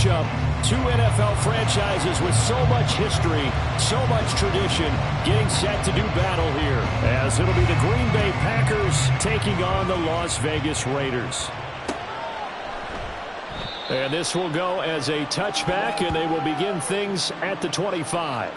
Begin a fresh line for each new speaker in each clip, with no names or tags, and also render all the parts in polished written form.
matchup. Two NFL franchises with so much history, so much tradition, getting set to do battle here. As it'll be the Green Bay Packers taking on the Las Vegas Raiders. And this will go as a touchback, and they will begin things at the 25.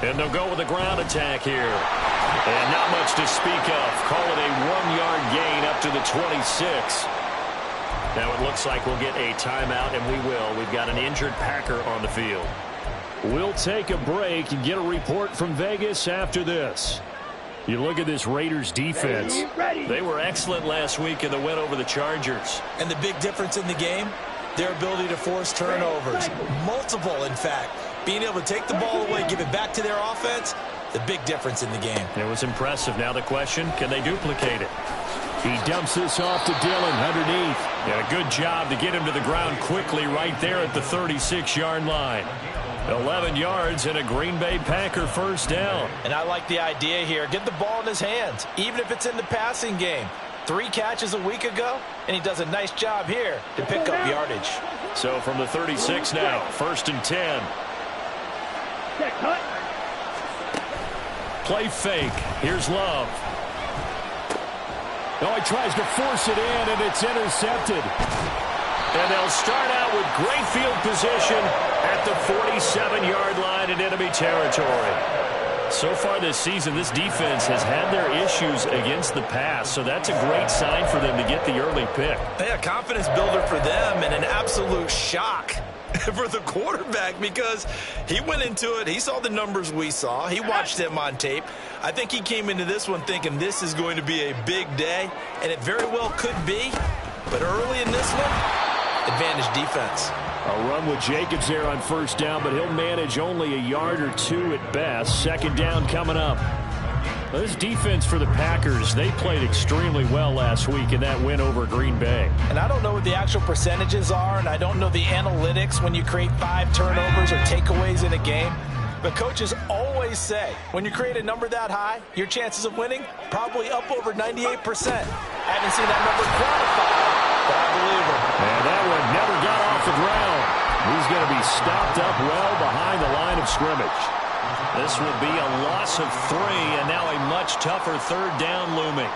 And they'll go with a ground attack here. And not much to speak of. Call it a 1-yard gain up to the 26. Now it looks like we'll get a timeout, and we will. We've got an injured Packer on the field. We'll take a break and get a report from Vegas after this. You look at this Raiders defense. They were excellent last week in the win over the Chargers.
And the big difference in the game, their ability to force turnovers. Multiple, in fact. Being able to take the ball away, give it back to their offense, the big difference in the game.
It was impressive. Now the question, can they duplicate it? He dumps this off to Dillon underneath. And a good job to get him to the ground quickly right there at the 36-yard line. 11 yards and a Green Bay Packer first down.
And I like the idea here. Get the ball in his hands, even if it's in the passing game. 3 catches a week ago, and he does a nice job here to pick up yardage.
So from the 36 now, 1st and 10. Play fake. Here's Love. Oh, he tries to force it in, and it's intercepted. And they'll start out with great field position at the 47-yard line in enemy territory. So far this season, this defense has had their issues against the pass, so that's a great sign for them to get the early pick.
Yeah, confidence builder for them, and an absolute shock for the quarterback, because he went into it, he saw the numbers we saw, he watched them on tape. I think he came into this one thinking this is going to be a big day, and it very well could be, but early in this one, advantage defense.
A run with Jacobs there on first down, but he'll manage only a yard or 2 at best. Second down coming up. Well, this defense for the Packers, they played extremely well last week in that win over Green Bay.
And I don't know what the actual percentages are, and I don't know the analytics when you create 5 turnovers or takeaways in a game. But coaches always say, when you create a number that high, your chances of winning probably up over 98%. I haven't seen that number quantified, but I believe it.
And that one never got off the ground. He's going to be stopped up well behind the line of scrimmage. This will be a loss of 3, and now a much tougher 3rd down looming.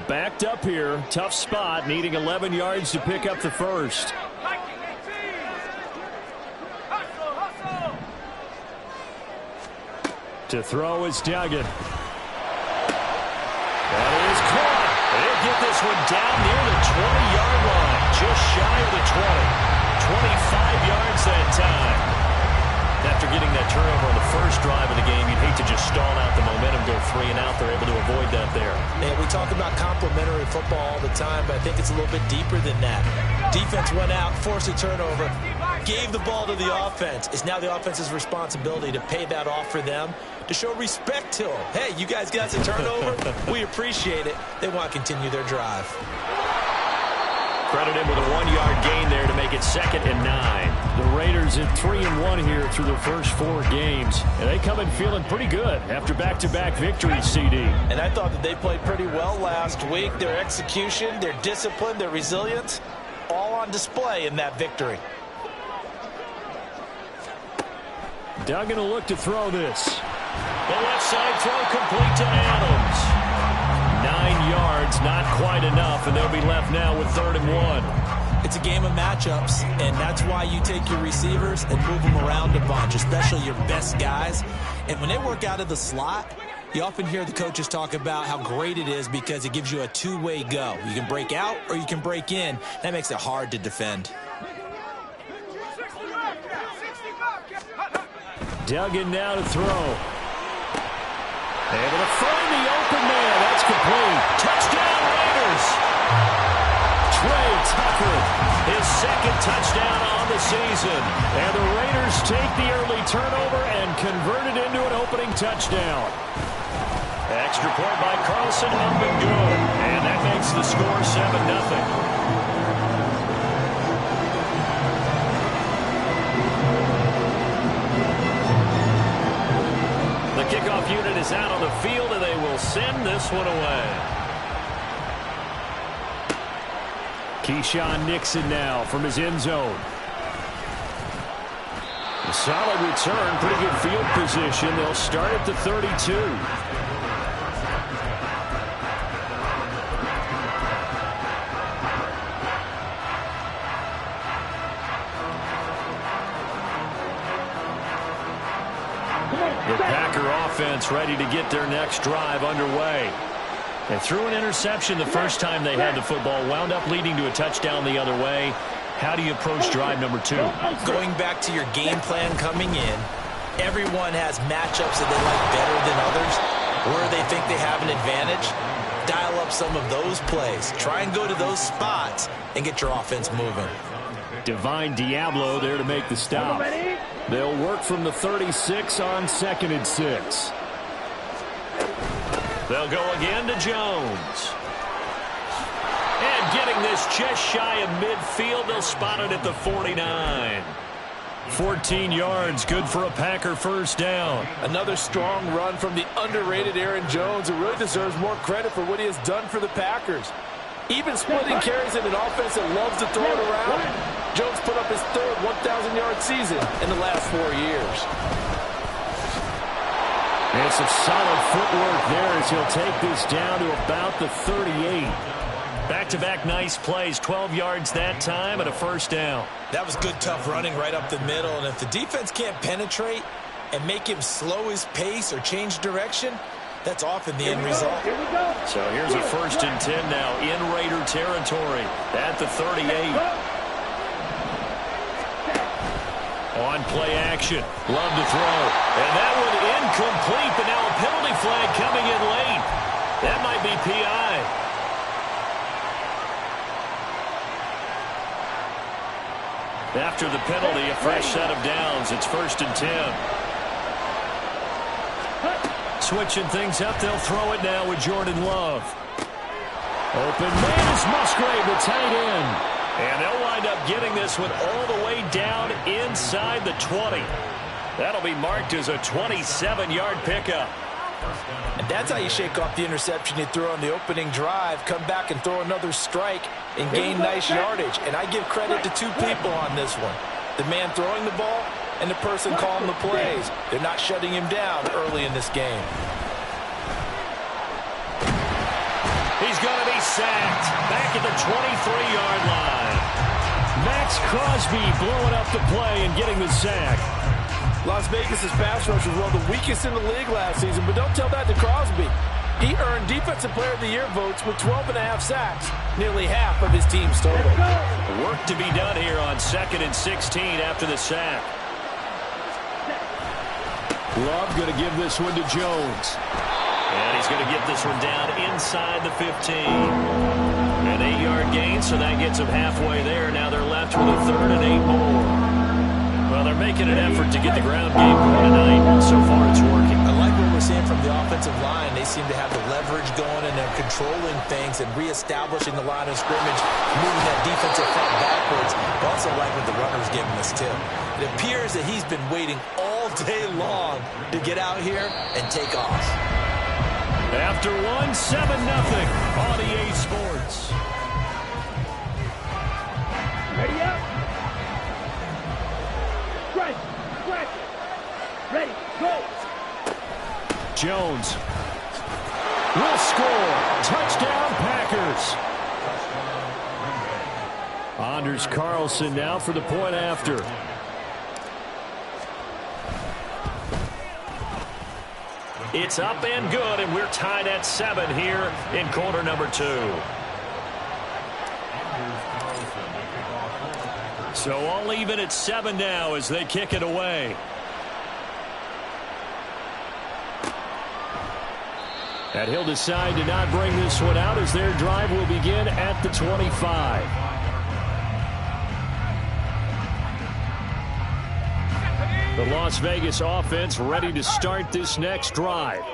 Backed up here, tough spot, needing 11 yards to pick up the first. To throw is Duggan. That is caught. They'll get this one down near the 20-yard line, just shy of the 20. 25 yards that time. After getting that turnover on the first drive of the game, you'd hate to just stall out the momentum, go 3 and out. They're able to avoid that there.
And we talk about complementary football all the time, but I think it's a little bit deeper than that. Defense went out, forced a turnover, gave the ball to the offense. It's now the offense's responsibility to pay that off for them, to show respect to them. Hey, you guys got a turnover. We appreciate it. They want to continue their drive.
Credit him with a 1-yard gain there to make it 2nd and 9. The Raiders at 3-1 here through their first 4 games. And they come in feeling pretty good after back-to-back victories, CD.
And I thought that they played pretty well last week. Their execution, their discipline, their resilience, all on display in that victory.
Duggan will look to throw this. The left side throw complete to Adams. 9 yards, not quite enough, and they'll be left now with 3rd and 1.
It's a game of matchups, and that's why you take your receivers and move them around a bunch, especially your best guys. And when they work out of the slot, you often hear the coaches talk about how great it is because it gives you a 2-way go. You can break out or you can break in. That makes it hard to defend.
Duggan now to throw. Able to find the open man. That's complete. Touchdown, Raiders. second touchdown on the season. And the Raiders take the early turnover and convert it into an opening touchdown. Extra point by Carlson, up and good. And that makes the score 7-0. The kickoff unit is out on the field, and they will send this one away. Keyshawn Nixon now from his end zone. A solid return, pretty good field position. They'll start at the 32. The Packer offense ready to get their next drive underway. They threw an interception the first time they had the football, wound up leading to a touchdown the other way. How do you approach drive number 2?
Going back to your game plan coming in, everyone has matchups that they like better than others. Where they think they have an advantage, dial up some of those plays. Try and go to those spots and get your offense moving.
Divine Diablo there to make the stop. They'll work from the 36 on 2nd and 6. They'll go again to Jones. And getting this just shy of midfield, they'll spot it at the 49. 14 yards, good for a Packer first down.
Another strong run from the underrated Aaron Jones, who really deserves more credit for what he has done for the Packers. Even splitting carries in an offense that loves to throw it around, Jones put up his third 1,000-yard season in the last 4 years.
And some solid footwork there as he'll take this down to about the 38. Back-to-back nice plays, 12 yards that time and a first down.
That was good, tough running right up the middle. And if the defense can't penetrate and make him slow his pace or change direction, that's often the end result.
So here's a 1st and 10 now in Raider territory at the 38. On play action. Love to throw. And that one incomplete, but now a penalty flag coming in late. That might be PI. After the penalty, a fresh set of downs. It's 1st and 10. Switching things up, they'll throw it now with Jordan Love. Open man is Musgrave, the tight end. And they'll wind up getting this one all the way down inside the 20. That'll be marked as a 27-yard pickup.
And that's how you shake off the interception you threw on the opening drive, come back and throw another strike and gain nice yardage. And I give credit to 2 people on this one. The man throwing the ball and the person calling the plays. They're not shutting him down early in this game.
He's going to be sacked back at the 23-yard line. Max Crosby blowing up the play and getting the sack.
Las Vegas' pass rush was one of the weakest in the league last season, but don't tell that to Crosby. He earned Defensive Player of the Year votes with 12.5 sacks, nearly half of his team's total.
Work to be done here on 2nd and 16 after the sack. Love going to give this one to Jones. And he's going to get this one down inside the 15. An 8-yard gain, so that gets them halfway there. Now they're left with a 3rd and 8 more. Well, they're making an effort to get the ground game going tonight. So far, it's working.
I like what we're seeing from the offensive line. They seem to have the leverage going, and they're controlling things and reestablishing the line of scrimmage, moving that defensive front backwards. I also like what the runner's giving us, too. It appears that he's been waiting all day long to get out here and take off.
After 1, 7-0 on EA Sports.
Ready up. Ready, go.
Jones will score. Touchdown, Packers. Anders Carlson now for the point after. It's up and good, and we're tied at 7 here in quarter number 2. So all even at 7 now as they kick it away. And he'll decide to not bring this one out as their drive will begin at the 25. The Las Vegas offense ready to start this next drive.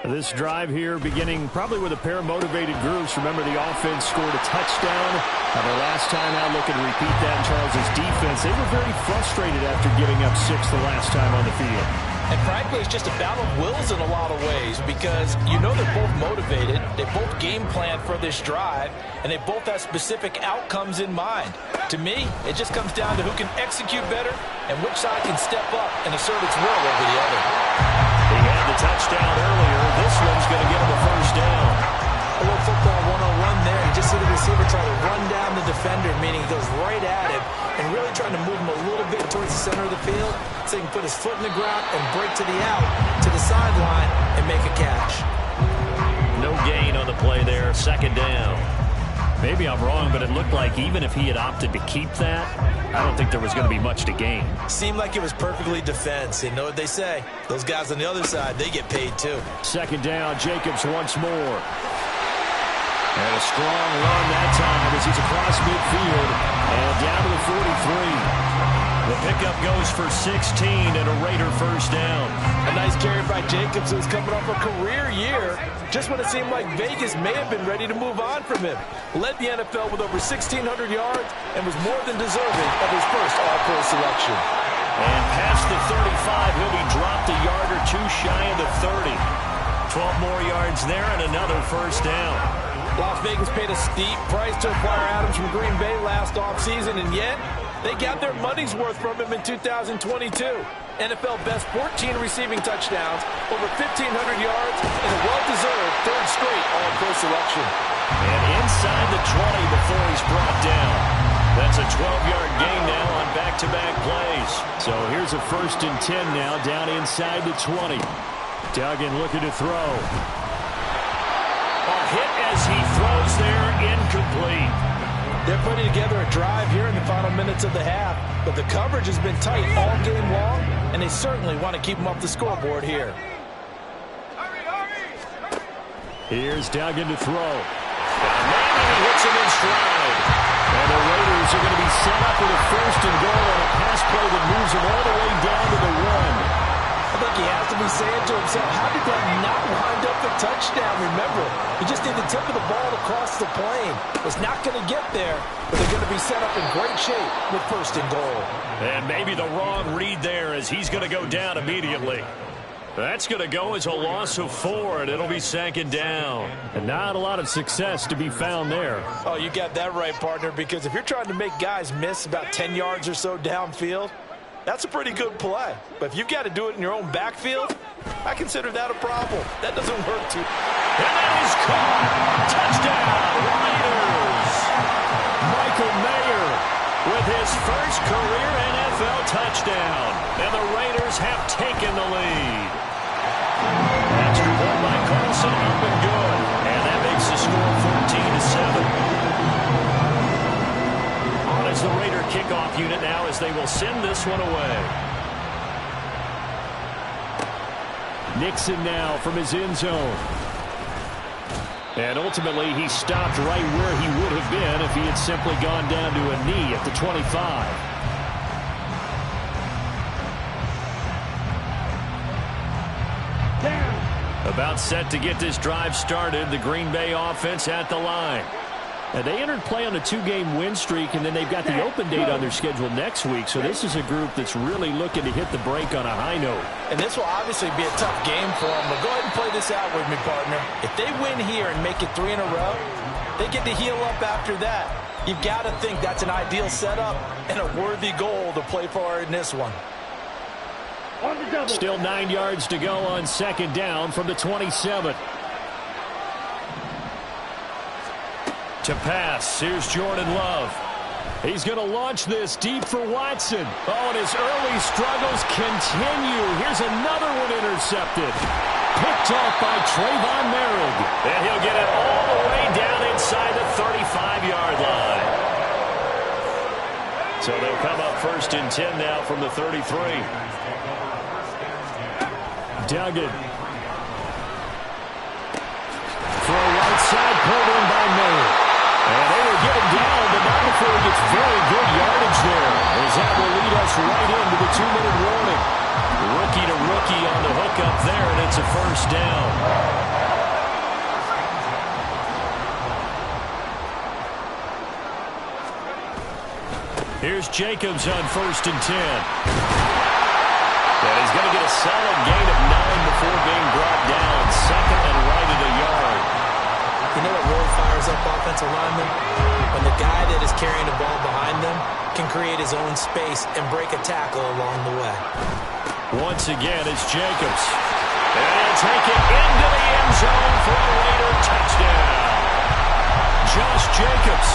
This drive here beginning probably with a pair of motivated groups. Remember, the offense scored a touchdown. The last time out, looking to repeat that in Charles' defense. They were very frustrated after giving up 6 the last time on the field.
And frankly, it's just a battle of wills in a lot of ways because you know they're both motivated, they both game plan for this drive, and they both have specific outcomes in mind. To me, it just comes down to who can execute better and which side can step up and assert its will over the other.
He had the touchdown earlier. This one's going to get him a first down.
A little football 101 there. You just see the receiver try to run down the defender, meaning he goes right at him and really trying to move him a little bit towards the center of the field so he can put his foot in the ground and break to the out, to the sideline, and make a catch.
No gain on the play there. Second down. Maybe I'm wrong, but it looked like even if he had opted to keep that, I don't think there was going to be much to gain.
Seemed like it was perfectly defense. You know what they say. Those guys on the other side, they get paid too.
Second down, Jacobs once more. And a strong run that time as he's across midfield and down to the 43. The pickup goes for 16 and a Raider first down.
A nice carry by Jacobs, who's coming off a career year. Just when it seemed like Vegas may have been ready to move on from him. Led the NFL with over 1,600 yards and was more than deserving of his first All-Pro selection.
And past the 35, he'll be dropped a yard or two shy of the 30. 12 more yards there and another first down.
Las Vegas paid a steep price to acquire Adams from Green Bay last offseason, and yet they got their money's worth from him in 2022. NFL best 14 receiving touchdowns, over 1,500 yards, and a well-deserved third straight All-Pro selection.
And inside the 20 before he's brought down. That's a 12-yard gain now on back-to-back plays. So here's a 1st and 10 now down inside the 20. Duggan looking to throw. A hit as he throws there, incomplete.
They're putting together a drive here in the final minutes of the half, but the coverage has been tight all game long, and they certainly want to keep them off the scoreboard here.
Here's Duggan to throw. And he hits him in stride. And the Raiders are going to be set up with a 1st and goal on a pass play that moves them all the way down to the 1.
I think he has to be saying to himself, how did that not wind up a touchdown? Remember, you just need the tip of the ball to cross the plane. It's not going to get there, but they're going to be set up in great shape with 1st and goal.
And maybe the wrong read there as he's going to go down immediately. That's going to go as a loss of 4, and it'll be 2nd down. And not a lot of success to be found there.
Oh, you got that right, partner, because if you're trying to make guys miss about 10 yards or so downfield, that's a pretty good play. But if you've got to do it in your own backfield, I consider that a problem. That doesn't work too.
And that is caught. Touchdown, Raiders. Michael Mayer with his first career NFL touchdown. And the Raiders have taken the lead. Extra point by Carlson, up and good. And that makes the score 14-7. As the Raider kickoff unit now as they will send this one away. Nixon now from his end zone. And ultimately he stopped right where he would have been if he had simply gone down to a knee at the 25. About set to get this drive started. The Green Bay offense at the line. Now, they entered play on a 2-game win streak, and then they've got the open date on their schedule next week. So this is a group that's really looking to hit the break on a high note.
And this will obviously be a tough game for them. But go ahead and play this out with me, partner. If they win here and make it 3 in a row, they get to heal up after that. You've got to think that's an ideal setup and a worthy goal to play for in this one.
Still 9 yards to go on 2nd down from the 27. To pass, here's Jordan Love. He's going to launch this deep for Watson. Oh, and his early struggles continue. Here's another one intercepted. Picked off by Trayvon Merrick. And he'll get it all the way down inside the 35-yard line. So they'll come up 1st and 10 now from the 33. Duggan. Throw right side, pulled in by Merrick. And they will get him down, but not before he gets very good yardage there, as that will lead us right into the 2-minute warning. Here's Jacobs on 1st and 10. And he's going to get a solid gain of 9 before being brought down. 2nd and right at a yard.
You know what really fires up offensive linemen? When the guy that is carrying the ball behind them can create his own space and break a tackle along the way.
Once again, it's Jacobs. And he'll take it into the end zone for a Raider touchdown. Josh Jacobs,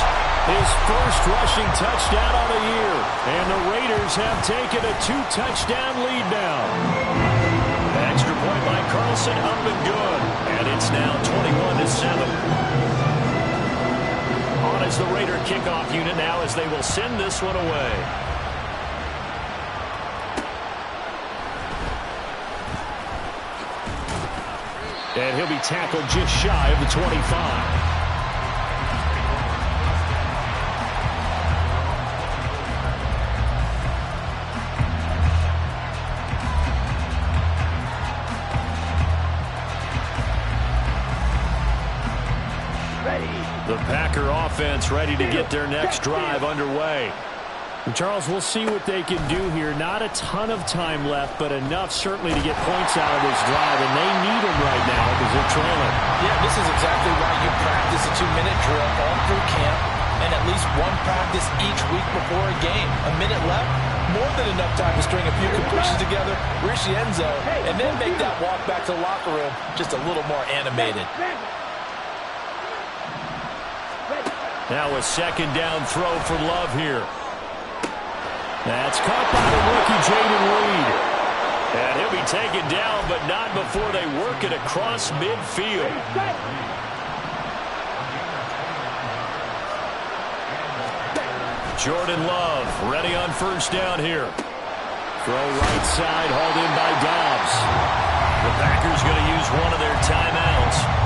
his first rushing touchdown on the year. And the Raiders have taken a 2-touchdown lead now. Extra point by Carlson, up and good. And it's now 21-7. On is the Raider kickoff unit now as they will send this one away. And he'll be tackled just shy of the 25. The Packer offense ready to get their next drive underway. And Charles, we'll see what they can do here. Not a ton of time left, but enough certainly to get points out of this drive, and they need them right now because they're trailing.
Yeah, this is exactly why you practice a 2-minute drill all through camp and at least one practice each week before a game. A minute left, more than enough time to string a few completions together, reach the end zone, and then make that walk back to the locker room just a little more animated.
Now a 2nd down throw for Love here. That's caught by the rookie Jaden Reed. And he'll be taken down, but not before they work it across midfield. Jordan Love ready on 1st down here. Throw right side, hauled in by Dobbs. The Packers going to use one of their timeouts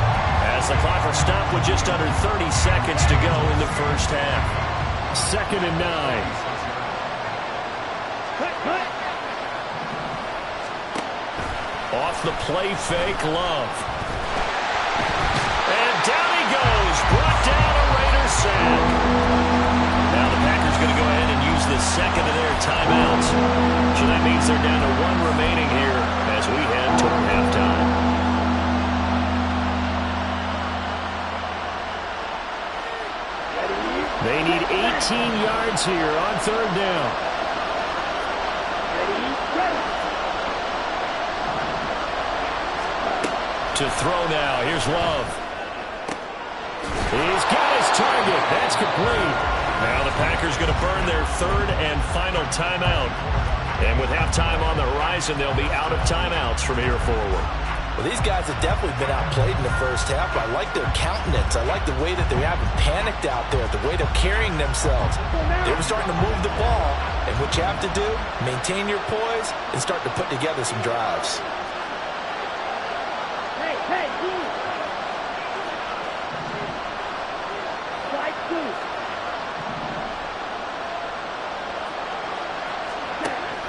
as the clock will stop with just under 30 seconds to go in the first half. 2nd and 9. Off the play fake, Love. And down he goes. Brought down a Raiders sack. Now the Packers going to go ahead and use the 2nd of their timeouts. So that means they're down to 1 remaining here as we head toward halftime. They need 18 yards here on 3rd down. To throw now. Here's Love. He's got his target. That's complete. Now the Packers going to burn their 3rd and final timeout. And with halftime on the horizon, they'll be out of timeouts from here forward.
Well, these guys have definitely been outplayed in the first half. I like their countenance. I like the way that they haven't panicked out there, the way they're carrying themselves. They were starting to move the ball. And what you have to do, maintain your poise and start to put together some drives.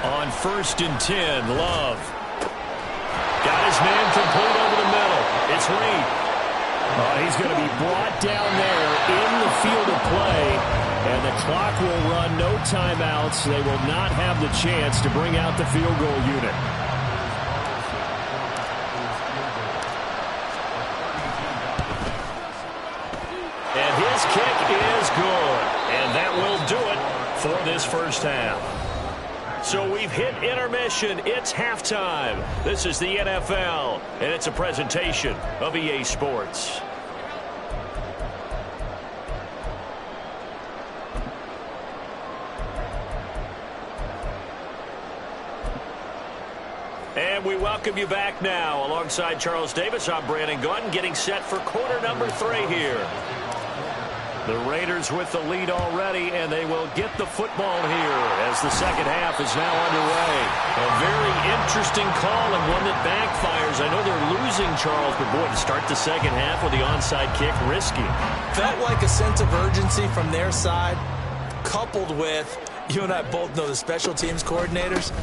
On 1st and 10, Love. Got his man complete over the middle. It's Reed. He's going to be brought down there in the field of play. And the clock will run, no timeouts. They will not have the chance to bring out the field goal unit. And his kick is good. And that will do it for this first half. So we've hit intermission. It's halftime. This is the NFL, and it's a presentation of EA Sports. And we welcome you back now. Alongside Charles Davis, I'm Brandon Gunn, getting set for quarter number 3 here. The Raiders with the lead already, and they will get the football here as the second half is now underway. A very interesting call and one that backfires. I know they're losing, Charles, but boy, to start the second half with the onside kick, risky.
Felt like a sense of urgency from their side, coupled with, you and I both know the special teams coordinators,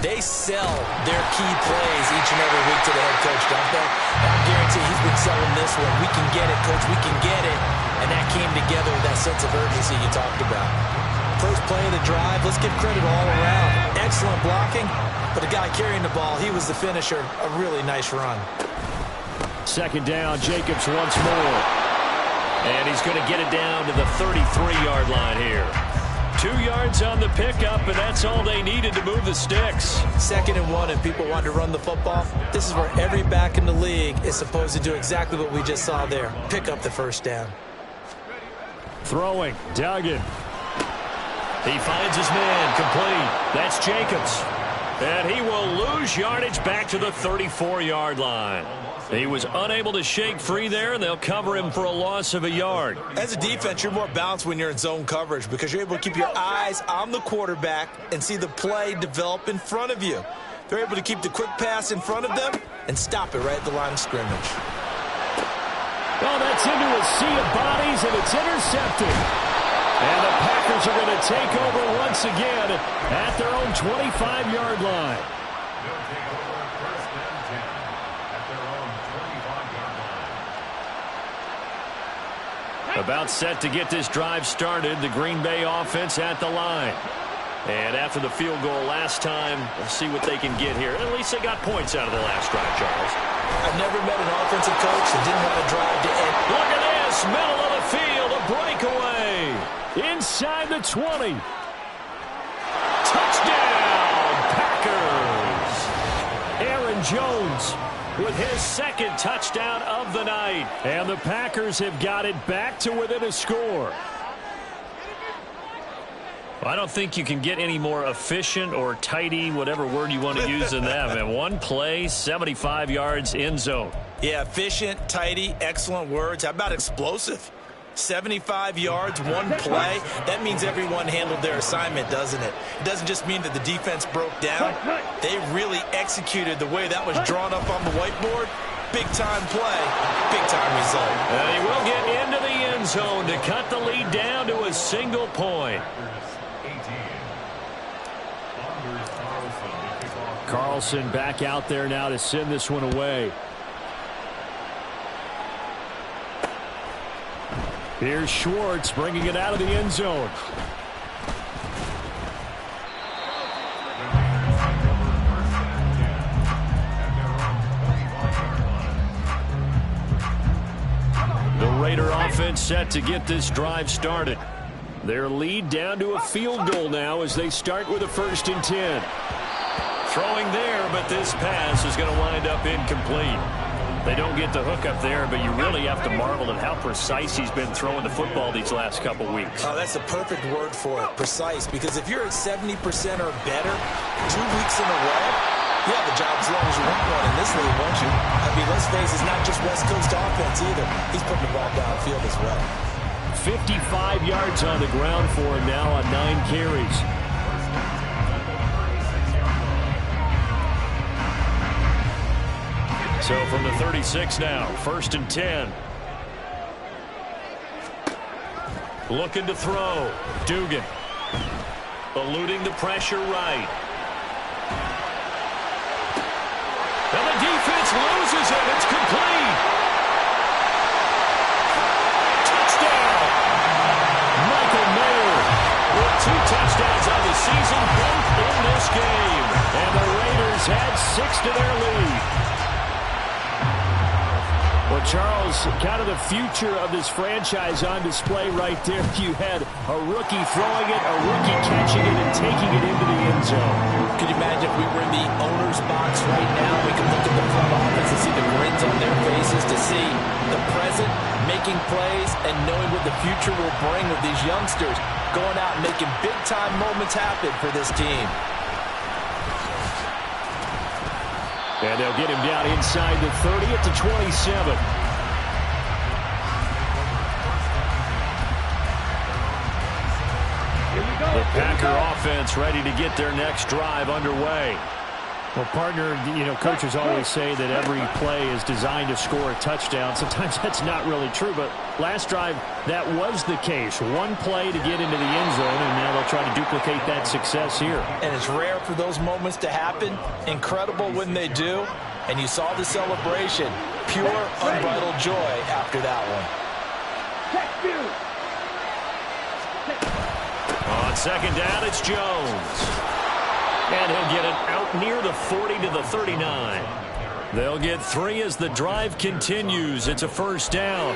they sell their key plays each and every week to the head coach, don't they? I guarantee he's been selling this one. We can get it, coach, we can get it. And that came together with that sense of urgency you talked about. First play of the drive. Let's give credit all around. Excellent blocking, but the guy carrying the ball, he was the finisher. A really nice run.
Second down, Jacobs once more. And he's going to get it down to the 33-yard line here. 2 yards on the pickup, and that's all they needed to move the sticks.
2nd and 1, and people want to run the football. This is where every back in the league is supposed to do exactly what we just saw there. Pick up the first down.
Throwing, Duggan. He finds his man, complete. That's Jacobs. And he will lose yardage back to the 34-yard line. He was unable to shake free there, and they'll cover him for a loss of a yard.
As a defense, you're more balanced when you're in zone coverage because you're able to keep your eyes on the quarterback and see the play develop in front of you. They're able to keep the quick pass in front of them and stop it right at the line of scrimmage.
Well, that's into a sea of bodies, and it's intercepted. And the Packers are going to take over once again at their own 25-yard line. About set to get this drive started, the Green Bay offense at the line. And after the field goal last time, we'll see what they can get here. At least they got points out of the last drive, Charles.
I've never met an offensive coach that didn't want to drive to end.
Look at this, middle of the field, a breakaway. Inside the 20. Touchdown, Packers. Aaron Jones with his 2nd touchdown of the night. And the Packers have got it back to within a score. I don't think you can get any more efficient or tidy, whatever word you want to use in that. And one play, 75 yards in zone.
Yeah, efficient, tidy, excellent words. How about explosive? 75 yards, one play. That means everyone handled their assignment, doesn't it? It doesn't just mean that the defense broke down. They really executed the way that was drawn up on the whiteboard. Big-time play, big-time result.
And he will get into the end zone to cut the lead down to a single point. Carlson back out there now to send this one away. Here's Schwartz bringing it out of the end zone. The Raider offense set to get this drive started. Their lead down to a field goal now as they start with a 1st and 10. Throwing there, but this pass is going to wind up incomplete. They don't get the hook up there, but you really have to marvel at how precise he's been throwing the football these last couple weeks.
Oh, that's the perfect word for it, precise, because if you're at 70% or better 2 weeks in a row, you have a job as long as you want one in this league, won't you? I mean, let's face it, it's not just West Coast offense either. He's putting the ball downfield as well.
55 yards on the ground for him now on 9 carries. So from the 36 now, 1st and 10. Looking to throw. Dugan. Eluding the pressure right. And the defense loses it. It's complete. Touchdown. Michael Mayer with 2 touchdowns on the season, both in this game. And the Raiders add 6 to their lead. Well, Charles, kind of the future of this franchise on display right there. You had a rookie throwing it, a rookie catching it, and taking it into the end zone.
Could you imagine if we were in the owner's box right now? We could look at the front office and see the grins on their faces, to see the present making plays and knowing what the future will bring with these youngsters going out and making big-time moments happen for this team.
And they'll get him down inside the 30 at the 27. The Packer offense ready to get their next drive underway. Well, partner, coaches always say that every play is designed to score a touchdown. Sometimes that's not really true, but last drive, that was the case. One play to get into the end zone, and now they'll try to duplicate that success here.
And it's rare for those moments to happen. Incredible when they do. And you saw the celebration. Pure, unbridled joy after that one.
Oh, second down, it's Jones. And he'll get it out near the 40 to the 39. They'll get 3 as the drive continues. It's a first down.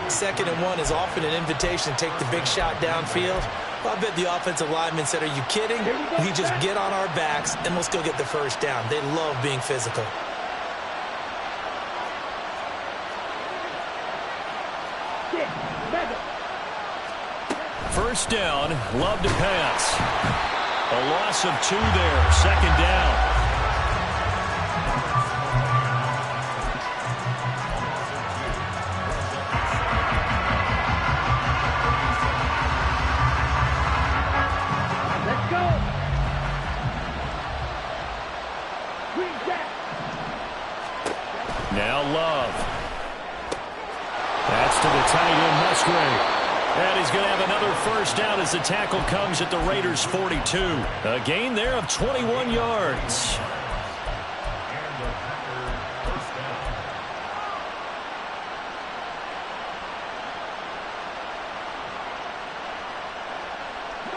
2nd and 1 is often an invitation to take the big shot downfield. Well, I bet the offensive lineman said, are you kidding? We just get on our backs and let's go get the first down. They love being physical.
First down, Love to pass. A loss of 2 there, second down.
Let's go.
Now Love. That's to the tight end, Musgrave. And he's going to have another first down as the tackle comes at the Raiders' 42. A gain there of 21 yards.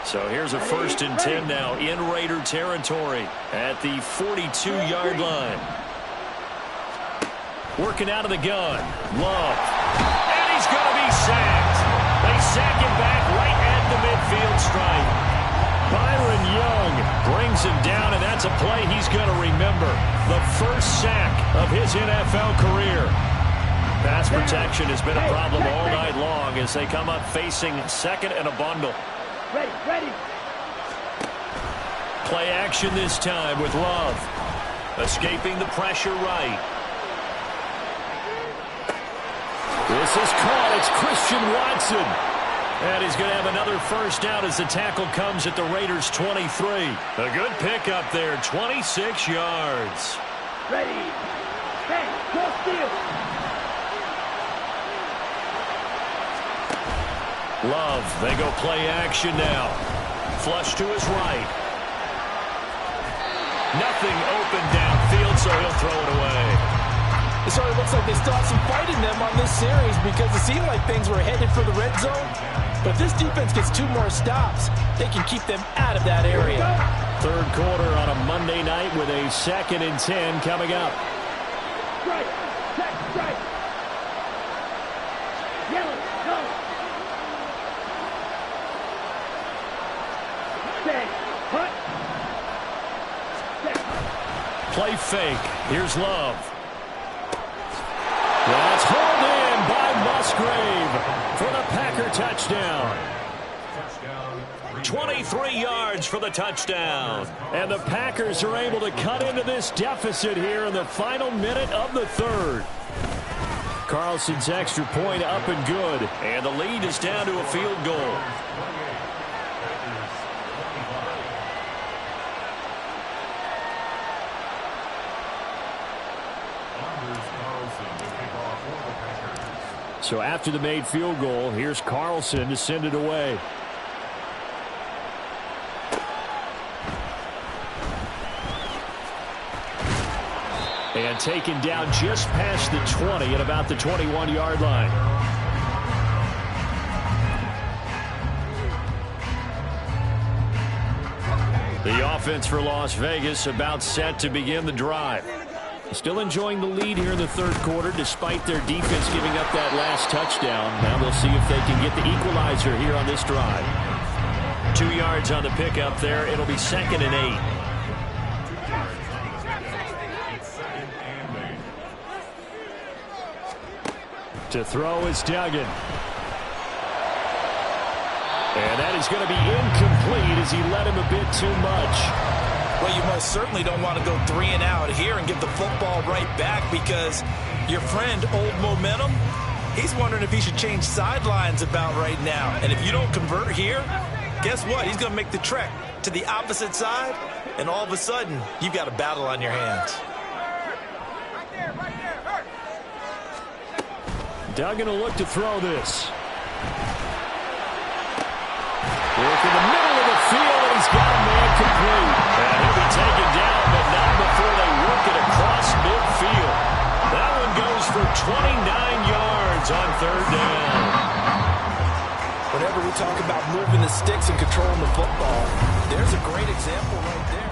So here's a 1st and 10 now in Raider territory at the 42-yard line. Working out of the gun. Love. And he's going to be sacked. They sack him back right at the midfield stripe. Byron Young brings him down, and that's a play he's going to remember. The first sack of his NFL career. Pass protection has been a problem all night long as they come up facing 2nd and a bundle.
Ready.
Play action this time with Love. Escaping the pressure right. This is caught. It's Christian Watson. And he's going to have another first down as the tackle comes at the Raiders' 23. A good pickup there, 26 yards.
Ready. Hey, go steal.
Love, they go play action now. Flush to his right. Nothing open downfield, so he'll throw it away.
So it looks like they still have some fight in them on this series because it seemed like things were headed for the red zone. But if this defense gets 2 more stops, they can keep them out of that area.
3rd quarter on a Monday night with a 2nd and 10 coming up.
Strike. Check. Strike. Yellow. Go. Stay. Hut.
Play fake. Here's Love. That's hauled in by Musgrave for the Packer touchdown. 23 yards for the touchdown. And the Packers are able to cut into this deficit here in the final minute of the 3rd. Carlson's extra point up and good. And the lead is down to a field goal. So after the made field goal, here's Carlson to send it away. And taken down just past the 20 at about the 21-yard line. The offense for Las Vegas about set to begin the drive. Still enjoying the lead here in the 3rd quarter despite their defense giving up that last touchdown. Now they'll see if they can get the equalizer here on this drive. 2 yards on the pickup there. It'll be 2nd and 8. To throw is Duggan. And that is going to be incomplete as he led him a bit too much.
Well, you most certainly don't want to go 3 and out here and give the football right back because your friend, Old Momentum, he's wondering if he should change sidelines about right now. And if you don't convert here, guess what? He's going to make the trek to the opposite side, and all of a sudden, you've got a battle on your hands.
Duggan will look to throw this. Work in the middle of the field, and he's got a man complete. And he'll be taken down, but not before they work it across midfield. That one goes for 29 yards on 3rd down.
Whenever we we talk about moving the sticks and controlling the football, there's a great example right there.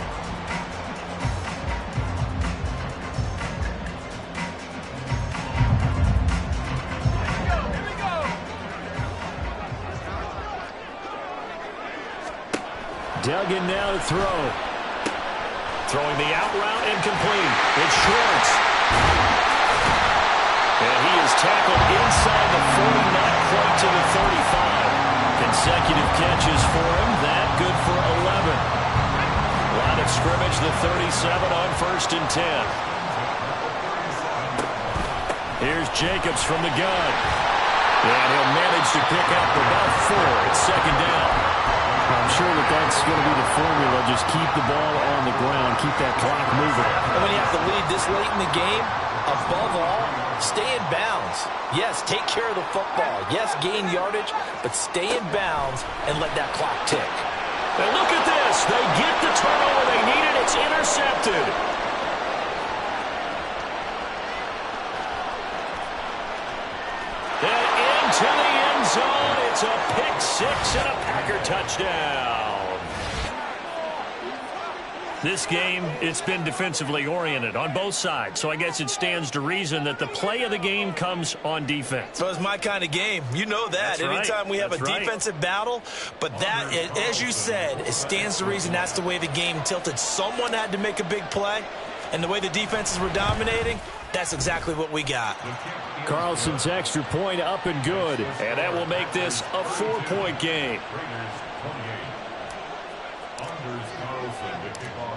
Dug in now to throw. Throwing the out route incomplete. It's Schwartz. And he is tackled inside the 40, not quite to the 35. Consecutive catches for him. That good for 11. Line of scrimmage, the 37 on 1st and 10. Here's Jacobs from the gun. And he'll manage to pick up about 4. It's 2nd down. I'm sure that's going to be the formula. Just keep the ball on the ground. Keep that clock moving.
And when you have to lead this late in the game, above all, stay in bounds. Yes, take care of the football. Yes, gain yardage, but stay in bounds and let that clock tick.
And look at this. They get the turnover they needed. It's intercepted. And into the end zone. It's a pick 6 and a Packer touchdown. This game, it's been defensively oriented on both sides, so I guess it stands to reason that the play of the game comes on defense.
So it's my kind of game. You know that.
That's right.
Anytime we have
That's
a
right.
defensive battle, but that, as you said, it stands to reason that's the way the game tilted. Someone had to make a big play, and the way the defenses were dominating, that's exactly what we got.
Carlson's extra point up and good, and that will make this a 4-point game.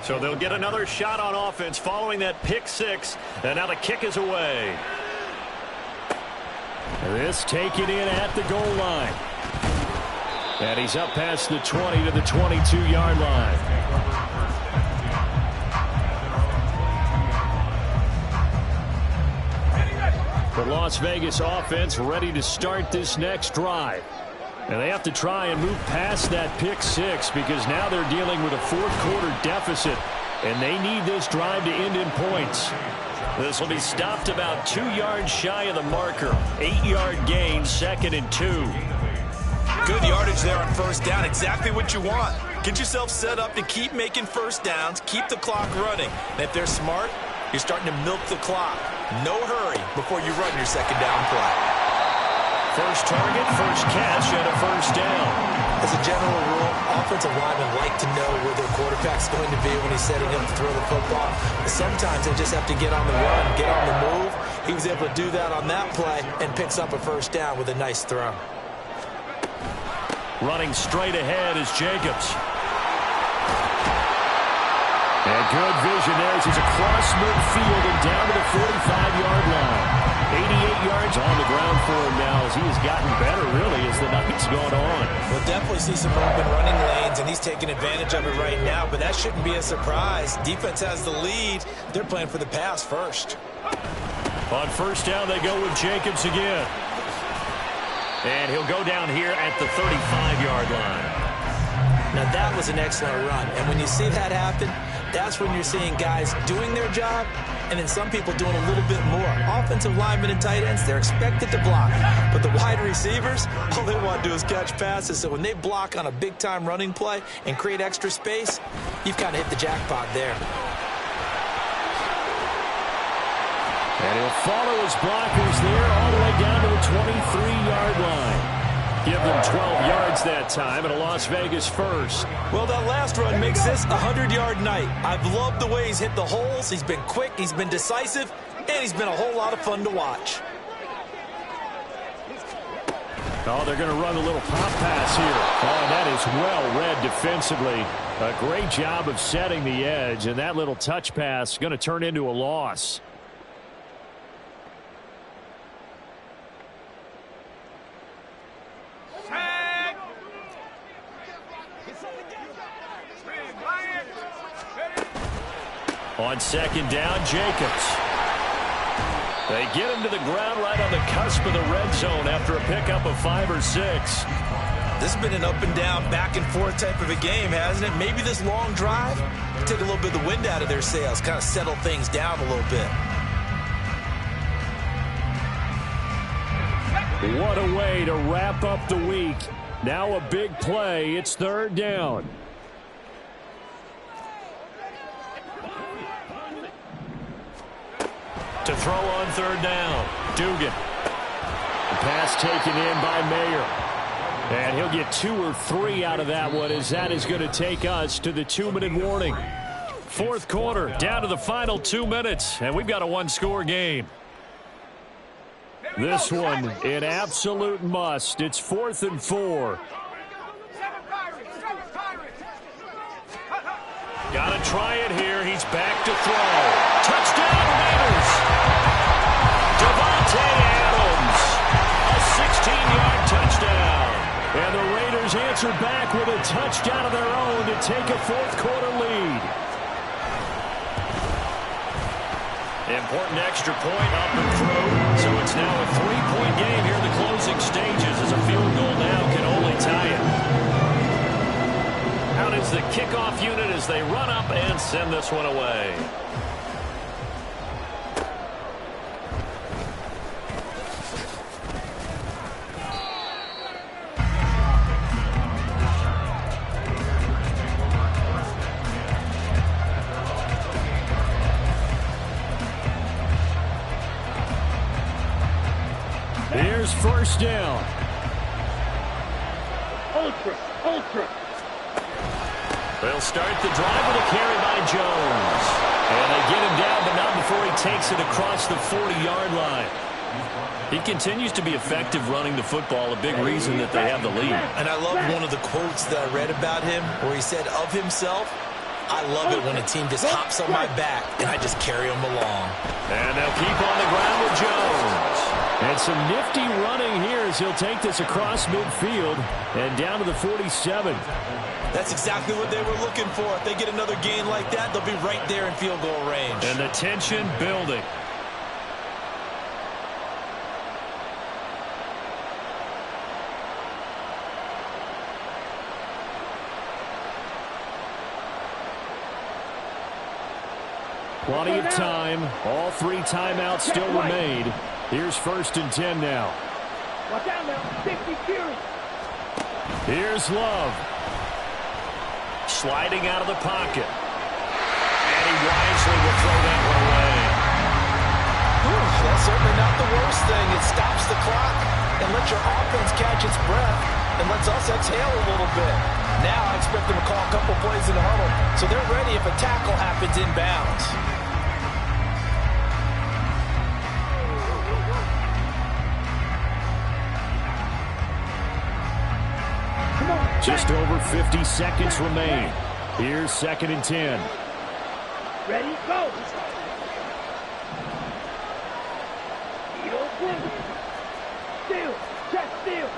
So they'll get another shot on offense following that pick 6, and now the kick is away. This taken in at the goal line. And he's up past the 20 to the 22-yard line. The Las Vegas offense ready to start this next drive. And they have to try and move past that pick 6 because now they're dealing with a 4th-quarter deficit, and they need this drive to end in points. This will be stopped about 2 yards shy of the marker. 8-yard gain, 2nd and 2.
Good yardage there on 1st down. Exactly what you want. Get yourself set up to keep making 1st downs, keep the clock running. And if they're smart, you're starting to milk the clock. No hurry before you run your 2nd down play.
First target, first catch, and a 1st down.
As a general rule, offensive linemen like to know where their quarterback's going to be when he's setting up to throw the football. But sometimes they just have to get on the run, get on the move. He was able to do that on that play and picks up a 1st down with a nice throw.
Running straight ahead is Jacobs. And good vision there as he's across midfield and down to the 45-yard line. 88 yards on the ground for him now as he has gotten better, really, as the night's gone on.
We'll definitely see some open running lanes, and he's taking advantage of it right now, but that shouldn't be a surprise. Defense has the lead. They're playing for the pass first.
On 1st down, they go with Jacobs again. And he'll go down here at the 35-yard line.
Now, that was an excellent run, and when you see that happen, that's when you're seeing guys doing their job and then some people doing a little bit more. Offensive linemen and tight ends, they're expected to block. But the wide receivers, all they want to do is catch passes. So when they block on a big-time running play and create extra space, you've kind of hit the jackpot there.
And he'll follow his blockers there all the way down to the 23-yard line. Give them 12 yards that time and a Las Vegas 1st.
Well, that last run makes this a 100-yard night. I've loved the way he's hit the holes. He's been quick, he's been decisive, and he's been a whole lot of fun to watch.
Oh, they're going to run a little pop pass here. Oh, that is well read defensively. A great job of setting the edge, and that little touch pass is going to turn into a loss. On 2nd down, Jacobs. They get him to the ground right on the cusp of the red zone after a pickup of 5 or 6.
This has been an up and down, back and forth type of a game, hasn't it? Maybe this long drive take a little bit of the wind out of their sails, kind of settle things down a little bit.
What a way to wrap up the week. Now a big play. It's third down. To throw on third down, Dugan. The pass taken in by Mayer. And he'll get 2 or 3 out of that one, as that is going to take us to the 2-minute warning. Fourth quarter, down to the final 2 minutes, and we've got a one-score game. This one, an absolute must. It's 4th and 4. Got to try it here. He's back to throw. Touchdown, Raiders. Devontae Adams, a 16-yard touchdown. And the Raiders answer back with a touchdown of their own to take a fourth-quarter lead. Important extra point up and through. So it's now a 3-point game here in the closing stages, as a field goal now can only tie it. Out is the kickoff unit as they run up and send this one away. Here's first down.
Ultra.
They'll start the drive with a carry by Jones. And they get him down, but not before he takes it across the 40-yard line. He continues to be effective running the football, a big reason that they have the lead.
And I love one of the quotes that I read about him where he said of himself, I love it when a team just hops on my back and I just carry them along.
And they'll keep on the ground with Jones. And some nifty running here as he'll take this across midfield and down to the 47.
That's exactly what they were looking for. If they get another gain like that, they'll be right there in field goal range.
And the tension building. Plenty of time. All 3 timeouts still remain. Here's first and 10 now.
Watch out now. 50 Fury.
Here's Love. Sliding out of the pocket. And he wisely will throw that one away.
That's certainly not the worst thing. It stops the clock and lets your offense catch its breath and lets us exhale a little bit. Now I expect them to call a couple plays in the huddle so they're ready if a tackle happens inbounds.
Just over 50 seconds remain. Here's second and 10.
Ready, go. Steal, check, steal.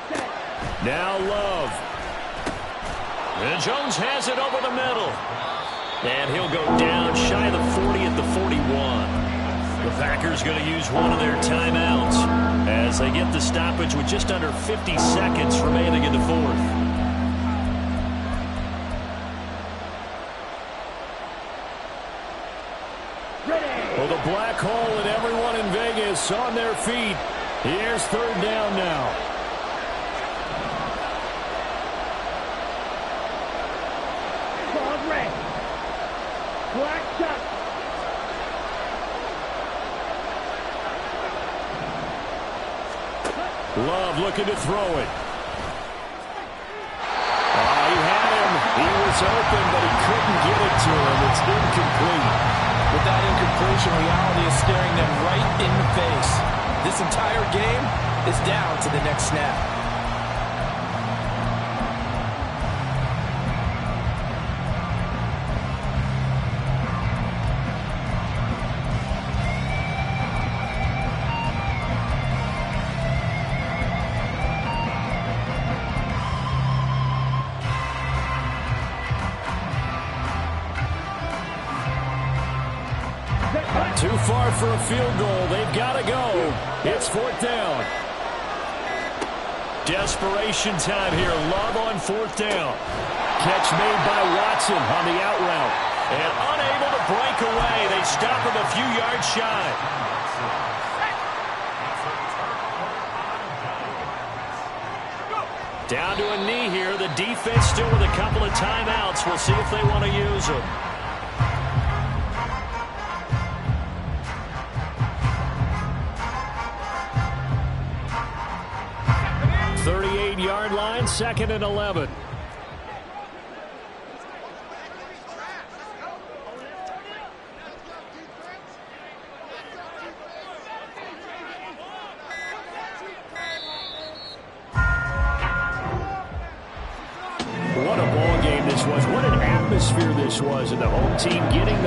Set.
Now Love. And Jones has it over the middle. And he'll go down shy of the 40 at the 41. The Packers going to use one of their timeouts as they get the stoppage with just under 50 seconds remaining in the fourth. Well, the black hole and everyone in Vegas on their feet. Here's third down now.
Ball red. Black shot.
Love looking to throw it. He had him. He was open, but he couldn't get it to him. It's incomplete.
With that incompletion, reality is staring them right in the face. This entire game is down to the next snap.
Too far for a field goal. They've got to go. It's fourth down. Desperation time here. Love on fourth down. Catch made by Watson on the out route. And unable to break away. They stop him a few yards shy. Down to a knee here. The defense still with a couple of timeouts. We'll see if they want to use them. 38-yard line, 2nd and 11. What a ball game this was. What an atmosphere this was. And the home team getting the